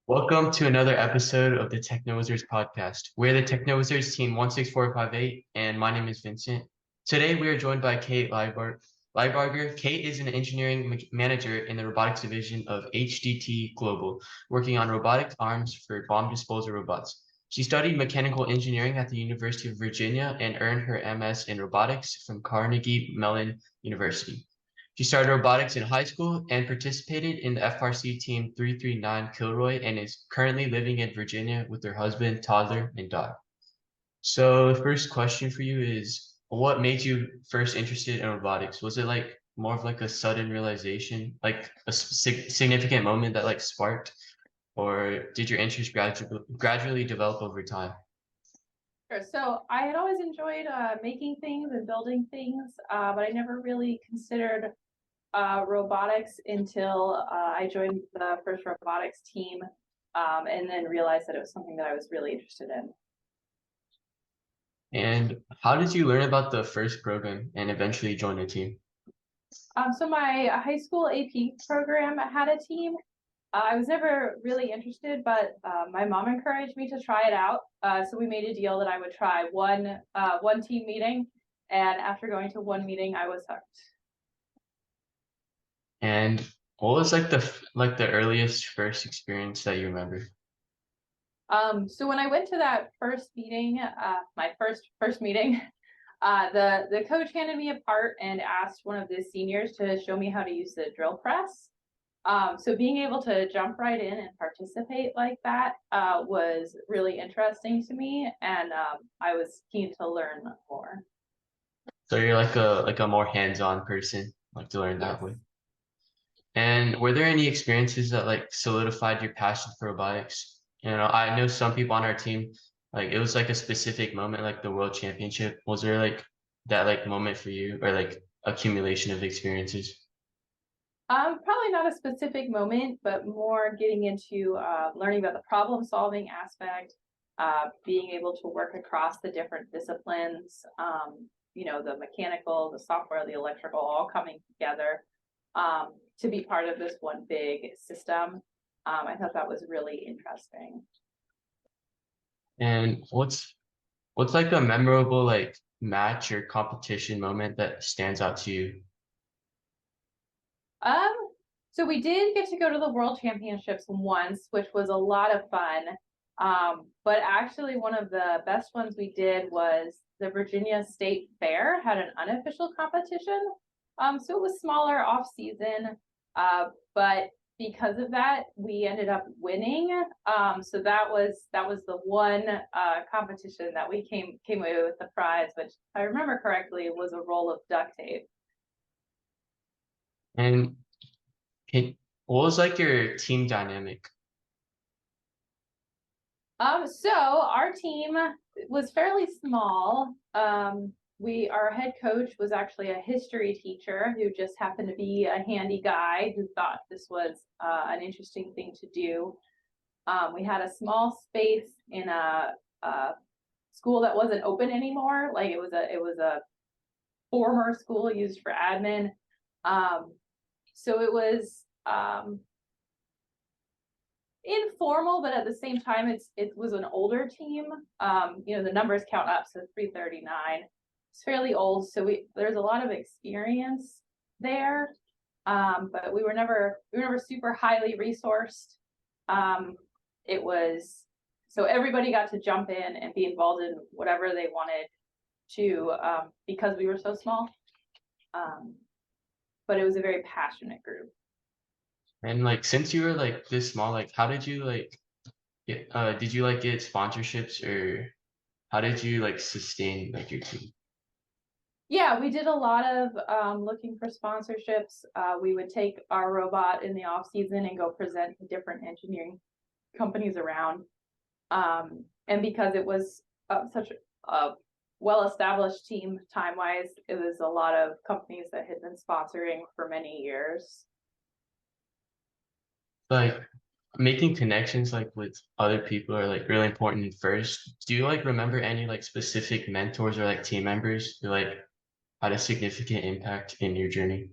Welcome to another episode of the TechnoWizards podcast. We're the TechnoWizards team 16458, and my name is Vincent. Today, we are joined by Kate Lybarger. Kate is an engineering manager in the robotics division of HDT Global, working on robotic arms for bomb disposal robots. She studied mechanical engineering at the University of Virginia and earned her MS in robotics from Carnegie Mellon University. She started robotics in high school and participated in the FRC team 339 Kilroy and is currently living in Virginia with her husband, toddler, and dog. So the first question for you is, what made you first interested in robotics? Was it like more of like a sudden realization, like a significant moment that like sparked, or did your interest gradually develop over time? Sure. So I had always enjoyed making things and building things, but I never really considered robotics until I joined the first robotics team, and then realized that it was something that I was really interested in. And how did you learn about the first program and eventually join the team? So my high school AP program had a team. I was never really interested, but my mom encouraged me to try it out. So we made a deal that I would try one team meeting, and after going to one meeting, I was hooked. And what was like the earliest first experience that you remember? So when I went to that first meeting, my first meeting, the coach handed me a part and asked one of the seniors to show me how to use the drill press. So being able to jump right in and participate like that was really interesting to me, and I was keen to learn more. So you're like a more hands-on person, like to learn that Yes. way. And were there any experiences that like solidified your passion for robotics? You know, I know some people on our team, like it was like a specific moment, like the World Championship. Was there like that like moment for you, or like accumulation of experiences? Probably not a specific moment, but more getting into learning about the problem solving aspect, being able to work across the different disciplines, the mechanical, the software, the electrical, all coming together to be part of this one big system. I thought that was really interesting. And what's like a memorable like match or competition moment that stands out to you? Um, so we did get to go to the World Championships once, which was a lot of fun. But actually, one of the best ones we did was the Virginia State Fair had an unofficial competition. So it was smaller off season, but because of that, we ended up winning. So that was the one competition that we came away with the prize, which if I remember correctly was a roll of duct tape. And can, what was like your team dynamic? So our team was fairly small. Our head coach was actually a history teacher who just happened to be a handy guy who thought this was an interesting thing to do. We had a small space in a school that wasn't open anymore. Like it was a former school used for admin. So it was informal, but at the same time, it was an older team. The numbers count up, so 339. It's fairly old, so there's a lot of experience there. But we were never super highly resourced. It was so everybody got to jump in and be involved in whatever they wanted to because we were so small. But it was a very passionate group. And like since you were like this small, like how did you like did you like get sponsorships, or how did you like sustain like your team? Yeah, we did a lot of looking for sponsorships. We would take our robot in the off season and go present to different engineering companies around. And because it was such a well-established team time-wise, it was a lot of companies that had been sponsoring for many years. Like making connections like with other people are like really important first. Do you like remember any like specific mentors or like team members who like had a significant impact in your journey?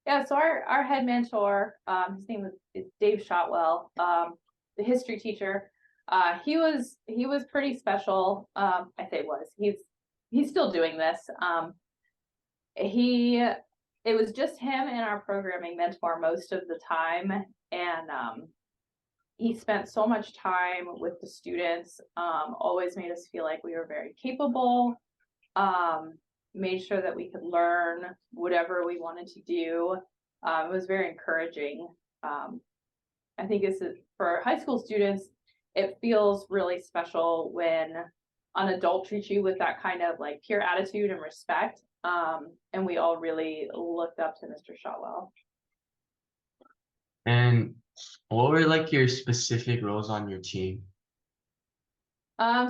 Yeah, so our head mentor, his name is Dave Shotwell. the history teacher. He was pretty special. I say was. He's still doing this. It was just him and our programming mentor most of the time, and he spent so much time with the students. Always made us feel like we were very capable. Made sure that we could learn whatever we wanted to do. It was very encouraging. I think this is for high school students. It feels really special when an adult treats you with that kind of like pure attitude and respect. And we all really looked up to Mr. Shotwell. And what were like your specific roles on your team?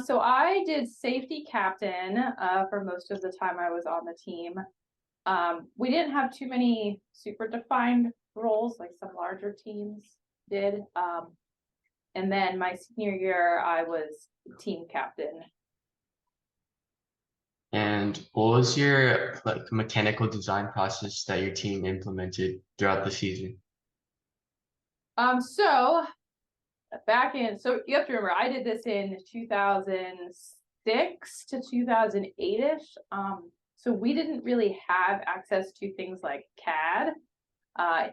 So I did safety captain for most of the time I was on the team. We didn't have too many super defined roles like some larger teams did. And then my senior year, I was team captain. And what was your like mechanical design process that your team implemented throughout the season? So you have to remember, I did this in 2006 to 2008-ish. So we didn't really have access to things like CAD,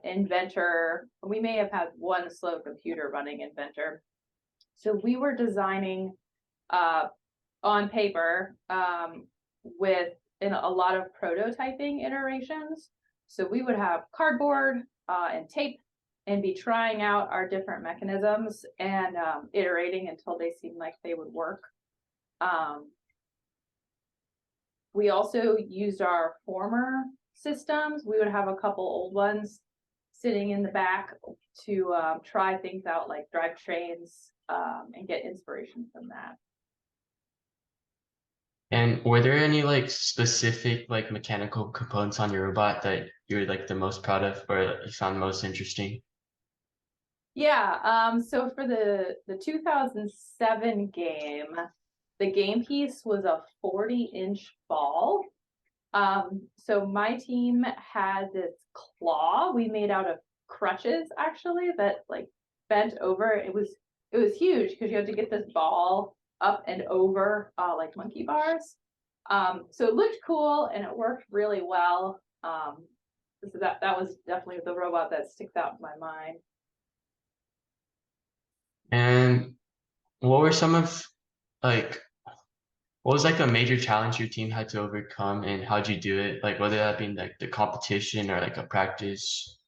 Inventor. We may have had one slow computer running Inventor. So we were designing on paper with a lot of prototyping iterations. So we would have cardboard and tape and be trying out our different mechanisms and iterating until they seemed like they would work. We also used our former systems. We would have a couple old ones sitting in the back to try things out like drive trains and get inspiration from that. And were there any like specific like mechanical components on your robot that you're like the most proud of or you found most interesting? Yeah, so for the 2007 game, the game piece was a 40-inch ball. So my team had this claw we made out of crutches actually that like bent over. It was huge because you had to get this ball up and over like monkey bars. So it looked cool and it worked really well. So that was definitely the robot that sticks out in my mind. And what were some of like what was like a major challenge your team had to overcome and how'd you do it? Like whether that being like the competition or like a practice.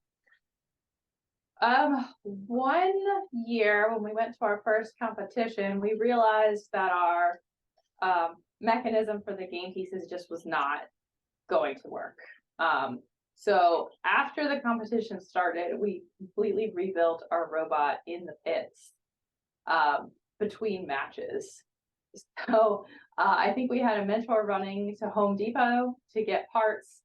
One year when we went to our first competition, we realized that our mechanism for the game pieces just was not going to work. So after the competition started, we completely rebuilt our robot in the pits between matches. So I think we had a mentor running to Home Depot to get parts.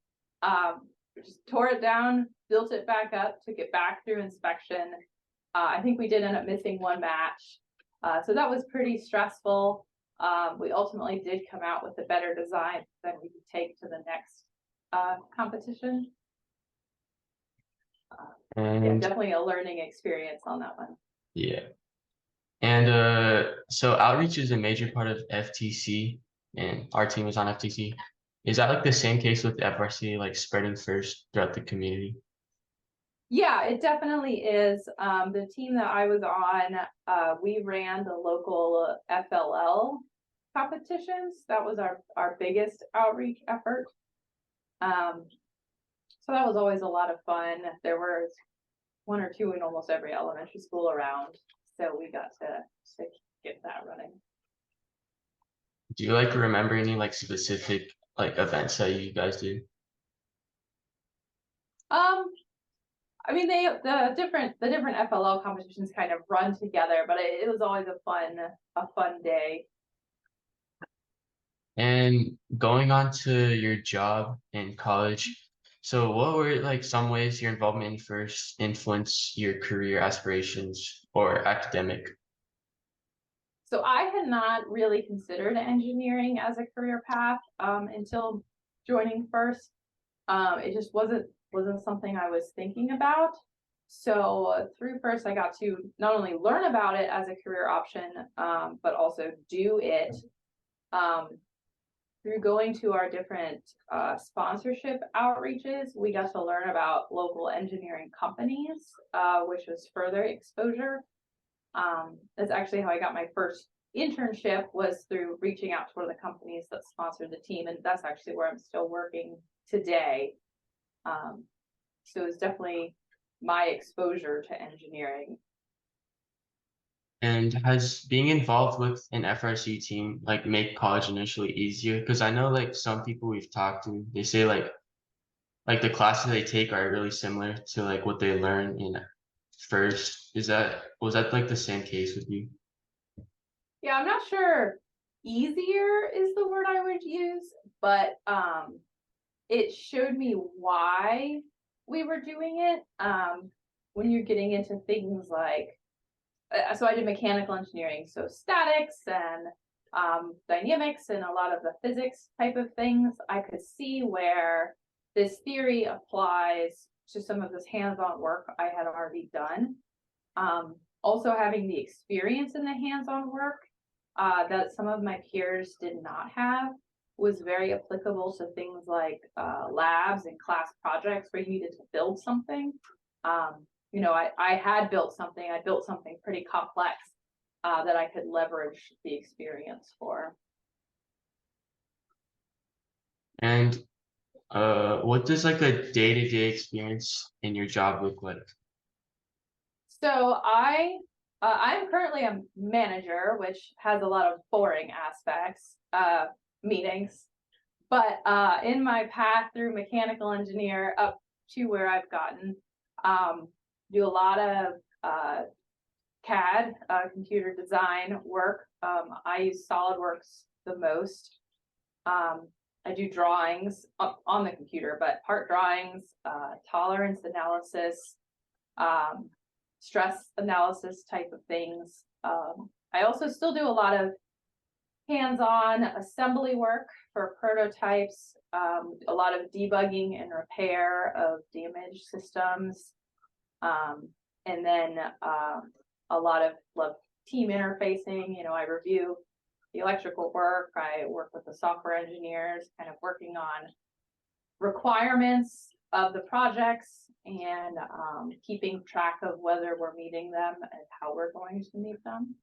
Just tore it down, built it back up, took it back through inspection. I think we did end up missing one match. So that was pretty stressful. We ultimately did come out with a better design that we could take to the next competition. Yeah, definitely a learning experience on that one. Yeah. And so outreach is a major part of FTC, and our team is on FTC. Is that like the same case with FRC, like spreading first throughout the community? Yeah, it definitely is. The team that I was on, we ran the local FLL competitions. That was our biggest outreach effort. So that was always a lot of fun. There was one or two in almost every elementary school around. So we got to get that running. Do you like remember any like specific like events that you guys do? I mean, the different FLL competitions kind of run together, but it was always a fun day. And going on to your job in college, so what were like some ways your involvement first influenced your career aspirations or academic? So I had not really considered engineering as a career path until joining FIRST. It just wasn't something I was thinking about. So through FIRST, I got to not only learn about it as a career option, but also do it through going to our different sponsorship outreaches. We got to learn about local engineering companies, which was further exposure. That's actually how I got my first internship, was through reaching out to one of the companies that sponsored the team, and that's actually where I'm still working today. So it's definitely my exposure to engineering. And has being involved with an FRC team like make college initially easier? Because I know like some people we've talked to, they say like the classes they take are really similar to like what they learn in first. Was that like the same case with you? Yeah, I'm not sure easier is the word I would use, but it showed me why we were doing it. When you're getting into things like, so I did mechanical engineering, so statics and dynamics and a lot of the physics type of things, I could see where this theory applies to some of this hands-on work I had already done. Also having the experience in the hands-on work that some of my peers did not have was very applicable to things like labs and class projects where you needed to build something. I had built something, I built something pretty complex that I could leverage the experience for. And what does like a day-to-day experience in your job look like? So I'm currently a manager, which has a lot of boring aspects, meetings. But in my path through mechanical engineer up to where I've gotten, do a lot of CAD, computer design work. I use SolidWorks the most. I do drawings on the computer, but part drawings, tolerance analysis, stress analysis type of things. I also still do a lot of hands-on assembly work for prototypes, a lot of debugging and repair of damaged systems, and then a lot of team interfacing. I review the electrical work, I work with the software engineers, kind of working on requirements of the projects and keeping track of whether we're meeting them and how we're going to meet them.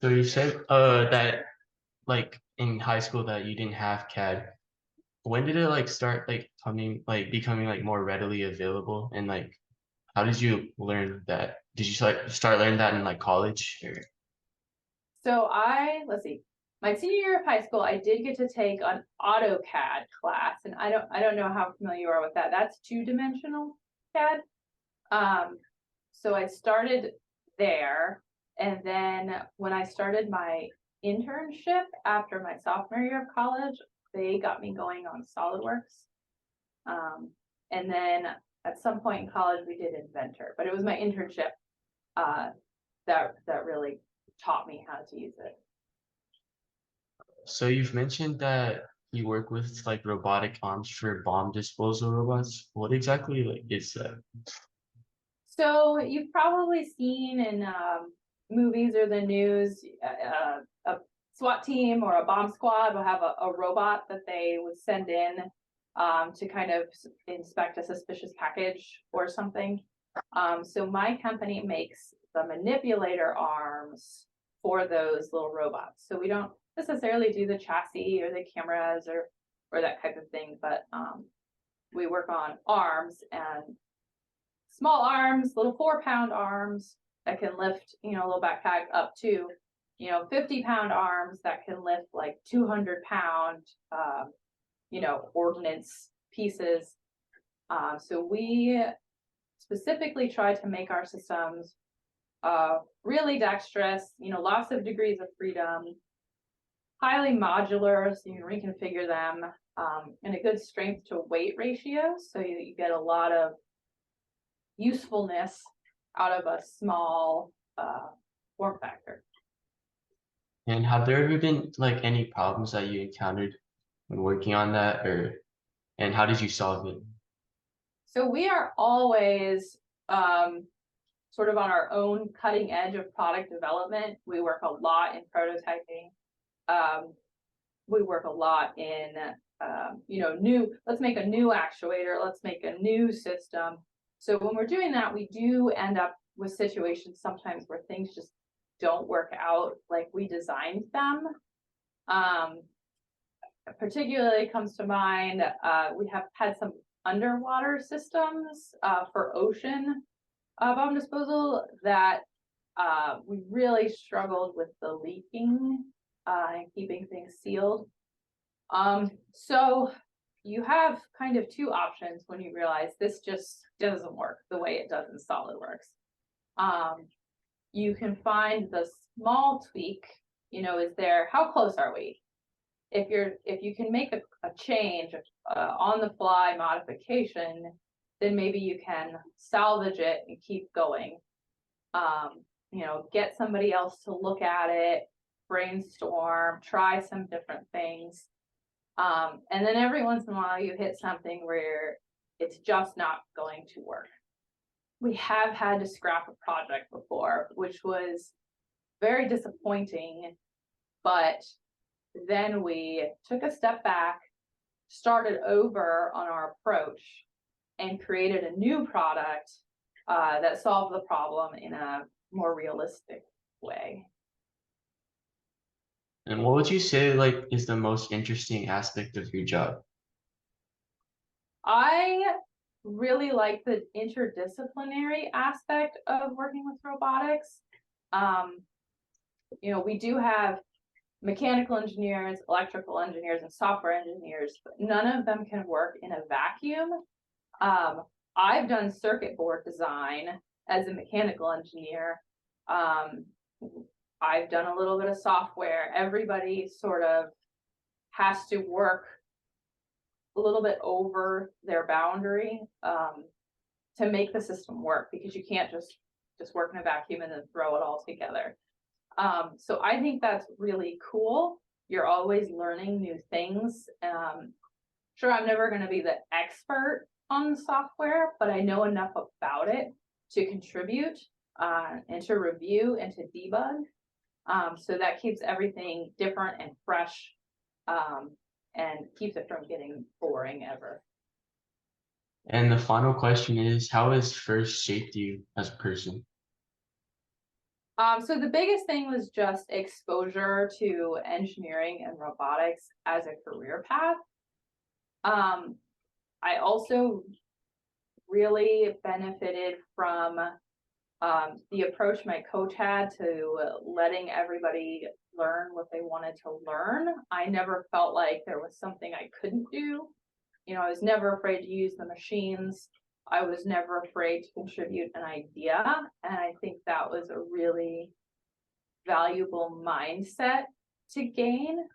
So you said that like in high school that you didn't have CAD. When did it like start becoming like more readily available, and like how did you learn that? Did you like start learning that in like college or? So let's see, my senior year of high school, I did get to take an AutoCAD class, and I don't know how familiar you are with that. That's two-dimensional CAD. So I started there, and then when I started my internship after my sophomore year of college, they got me going on SolidWorks. And then at some point in college, we did Inventor, but it was my internship that really taught me how to use it. So you've mentioned that you work with like robotic arms for bomb disposal robots. What exactly like is that? So you've probably seen in movies or the news, a SWAT team or a bomb squad will have a robot that they would send in to kind of inspect a suspicious package or something. So my company makes the manipulator arms for those little robots. So we don't necessarily do the chassis or the cameras or that type of thing, but we work on arms, and small arms, little 4-pound arms that can lift, a little backpack, up to 50-pound arms that can lift like 200-pound ordnance pieces. So we specifically try to make our systems really dexterous, lots of degrees of freedom, highly modular, so you can reconfigure them, and a good strength to weight ratio, so you get a lot of usefulness out of a small form factor. And have there ever been like any problems that you encountered when working on that, and how did you solve it? So we are always sort of on our own cutting edge of product development. We work a lot in prototyping. We work a lot in, let's make a new actuator, let's make a new system. So when we're doing that, we do end up with situations sometimes where things just don't work out like we designed them. Particularly comes to mind, we have had some underwater systems for ocean bomb disposal that we really struggled with the leaking and keeping things sealed. So you have kind of two options when you realize this just doesn't work the way it does in SolidWorks. You can find the small tweak, is there, how close are we? If you can make a change, on the fly modification, then maybe you can salvage it and keep going. Get somebody else to look at it, brainstorm, try some different things. And then every once in a while you hit something where it's just not going to work. We have had to scrap a project before, which was very disappointing, but then we took a step back, started over on our approach, and created a new product that solved the problem in a more realistic way. And what would you say is the most interesting aspect of your job? I really like the interdisciplinary aspect of working with robotics. We do have mechanical engineers, electrical engineers, and software engineers, but none of them can work in a vacuum. I've done circuit board design as a mechanical engineer. I've done a little bit of software. Everybody sort of has to work a little bit over their boundary to make the system work, because you can't just work in a vacuum and then throw it all together. So I think that's really cool. You're always learning new things. Sure, I'm never going to be the expert on software, but I know enough about it to contribute and to review and to debug. So that keeps everything different and fresh and keeps it from getting boring ever. And the final question is, how has FRC shaped you as a person? So the biggest thing was just exposure to engineering and robotics as a career path. I also really benefited from the approach my coach had to letting everybody learn what they wanted to learn. I never felt like there was something I couldn't do. I was never afraid to use the machines. I was never afraid to contribute an idea. And I think that was a really valuable mindset to gain.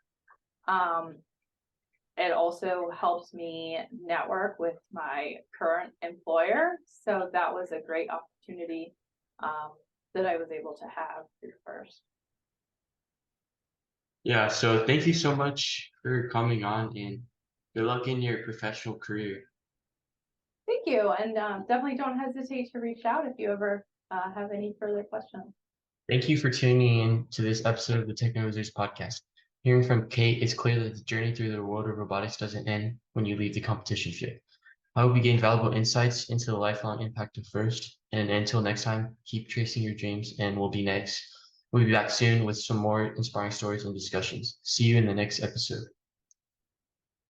It also helps me network with my current employer. So that was a great opportunity that I was able to have through FRC. Yeah, so thank you so much for coming on, and good luck in your professional career. Thank you, and definitely don't hesitate to reach out if you ever have any further questions. Thank you for tuning in to this episode of the TechnoWizards podcast. Hearing from Kate, it's clear that the journey through the world of robotics doesn't end when you leave the competition field. I hope you gain valuable insights into the lifelong impact of FRC. And until next time, keep chasing your dreams, and we'll be back soon with some more inspiring stories and discussions. See you in the next episode.